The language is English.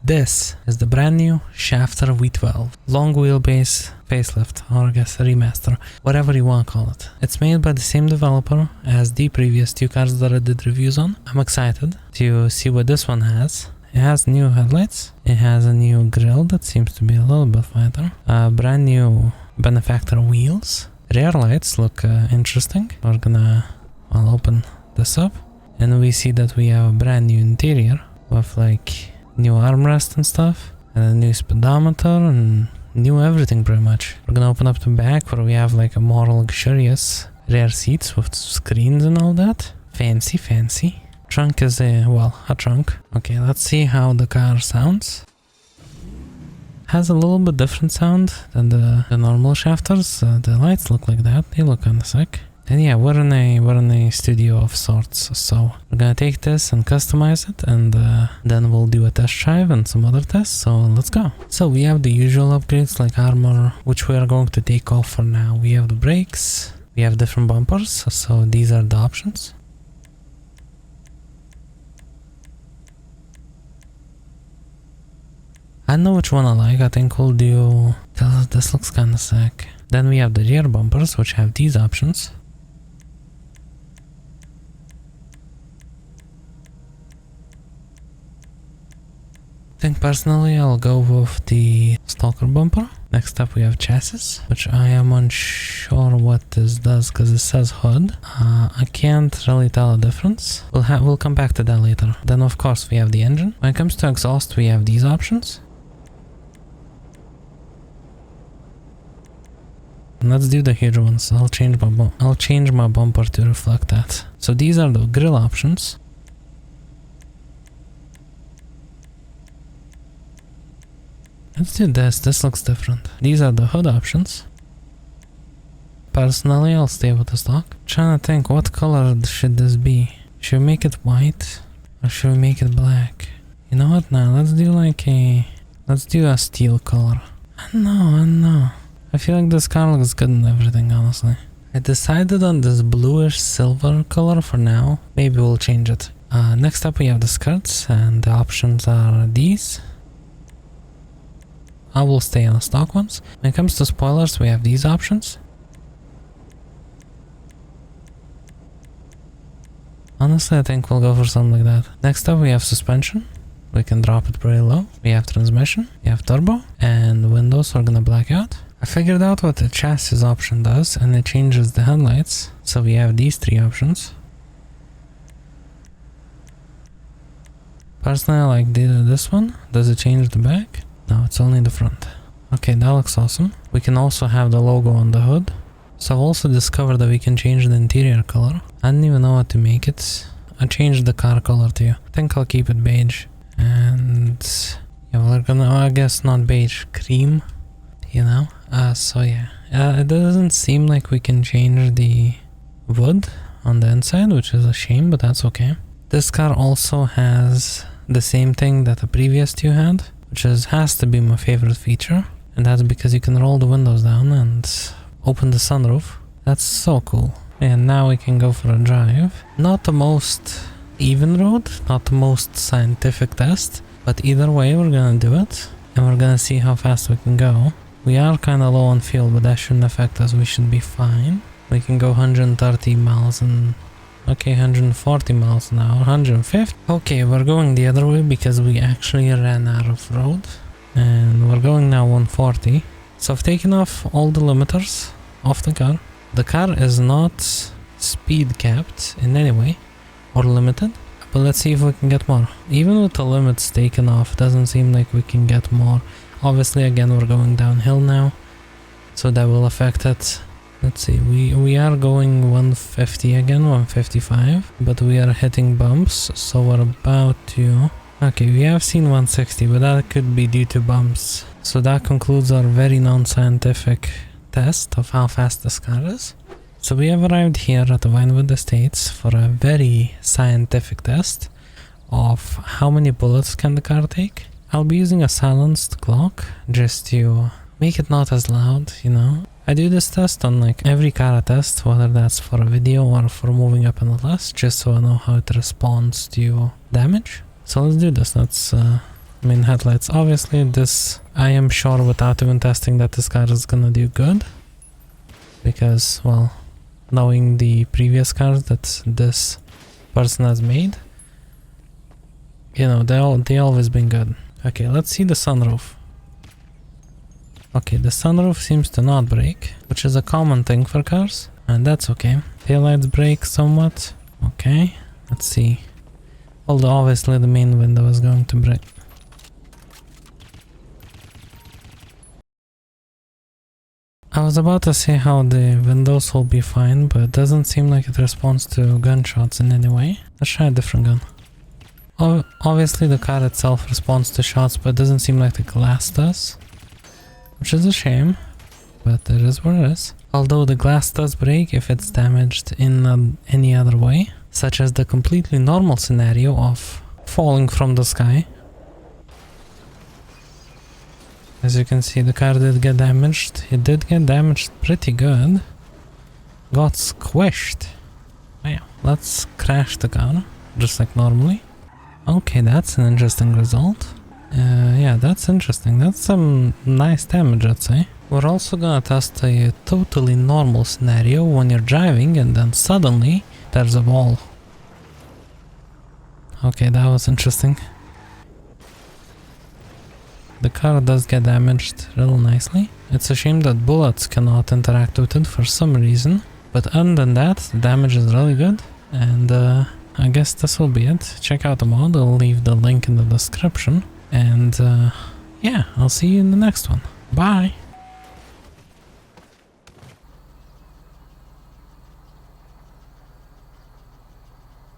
This is the brand new Schafter V12 long wheelbase facelift, or I guess remaster, whatever you want to call it. It's made by the same developer as the previous two cars that I did reviews on. I'm excited to see what this one has. It has new headlights, it has a new grille that seems to be a little bit fatter, brand new benefactor wheels. Rear lights look interesting. We're gonna, I'll open this up and we see that we have a brand new interior with like new armrest and stuff, and a new speedometer and new everything pretty much. We're gonna open up the back where we have like a more luxurious rear seats with screens and all that. Fancy, fancy. Trunk is a trunk. Okay, let's see how the car sounds. Has a little bit different sound than the normal Shafters. The lights look like that. They look kinda sick. And yeah, we're in a studio of sorts, so we're gonna take this and customize it, and then we'll do a test drive and some other tests, so let's go. So we have the usual upgrades like armor, which we are going to take off for now. We have the brakes, we have different bumpers, so these are the options. I know which one I like. I think we'll do... This looks kinda sick. Then we have the rear bumpers, which have these options. I think personally I'll go with the stalker bumper. Next up we have chassis, which I am unsure what this does because it says hood. I can't really tell a difference. We'll come back to that later. Then of course we have the engine. When it comes to exhaust we have these options. Let's do the huge ones. I'll change my bumper to reflect that. So these are the grille options. Let's do this. This looks different. These are the hood options. Personally, I'll stay with the stock. Trying to think, what color should this be? Should we make it white or should we make it black? You know what? Now let's do a steel color. I don't know. I feel like this car looks good and everything, honestly. I decided on this bluish silver color for now. Maybe we'll change it. Next up we have the skirts, and the options are these. I will stay on the stock ones. When it comes to spoilers, we have these options. Honestly, I think we'll go for something like that. Next up we have suspension. We can drop it pretty low. We have transmission, we have turbo, and windows are gonna black out. I figured out what the chassis option does, and it changes the headlights. So we have these three options. Personally, I like this one. Does it change the back? No, it's only the front. Okay, that looks awesome. We can also have the logo on the hood. So I've also discovered that we can change the interior color. I didn't even know what to make it. I changed the car color to, I think I'll keep it beige. And yeah, we're gonna, I guess not beige, cream, you know? So yeah, it doesn't seem like we can change the wood on the inside, which is a shame, but that's okay. This car also has the same thing that the previous two had, which has to be my favorite feature, and that's because you can roll the windows down and open the sunroof. That's so cool. And now we can go for a drive. Not the most even road, not the most scientific test, but either way we're gonna do it, and we're gonna see how fast we can go. We are kinda low on fuel, but that shouldn't affect us. We should be fine. We can go 130 miles and... Okay, 140 miles an hour, 150. Okay, we're going the other way because we actually ran out of road. And we're going now 140. So I've taken off all the limiters off the car. The car is not speed capped in any way or limited. But let's see if we can get more. Even with the limits taken off, doesn't seem like we can get more. Obviously, again, we're going downhill now, so that will affect it. Let's see, we are going 150 again, 155, but we are hitting bumps, so we're about to... Okay, we have seen 160, but that could be due to bumps. So that concludes our very non-scientific test of how fast this car is. So we have arrived here at the Vinewood Estates for a very scientific test of how many bullets can the car take. I'll be using a silenced clock just to make it not as loud, you know. I do this test on like every car I test, whether that's for a video or for moving up in the list, just so I know how it responds to damage. So let's do this. main headlights. Obviously this, I am sure without even testing that this car is gonna do good. Because, well, knowing the previous cars that this person has made, you know, they always been good. Okay, let's see the sunroof. Okay, the sunroof seems to not break, which is a common thing for cars, and that's okay. Taillights break somewhat. Okay, let's see. Although obviously the main window is going to break. I was about to say how the windows will be fine, but it doesn't seem like it responds to gunshots in any way. Let's try a different gun. Obviously the car itself responds to shots, but it doesn't seem like the glass does. Which is a shame, but it is what it is. Although the glass does break if it's damaged in any other way, such as the completely normal scenario of falling from the sky. As you can see, the car did get damaged. It did get damaged pretty good. Got squished. Wow. Let's crash the car, just like normally. Okay, that's an interesting result. Yeah, that's interesting. That's some nice damage, I'd say. We're also gonna test a totally normal scenario when you're driving and then suddenly there's a wall. Okay, that was interesting. The car does get damaged real nicely. It's a shame that bullets cannot interact with it for some reason. But other than that, the damage is really good. And I guess this will be it. Check out the mod, I'll leave the link in the description. And yeah, I'll see you in the next one. Bye!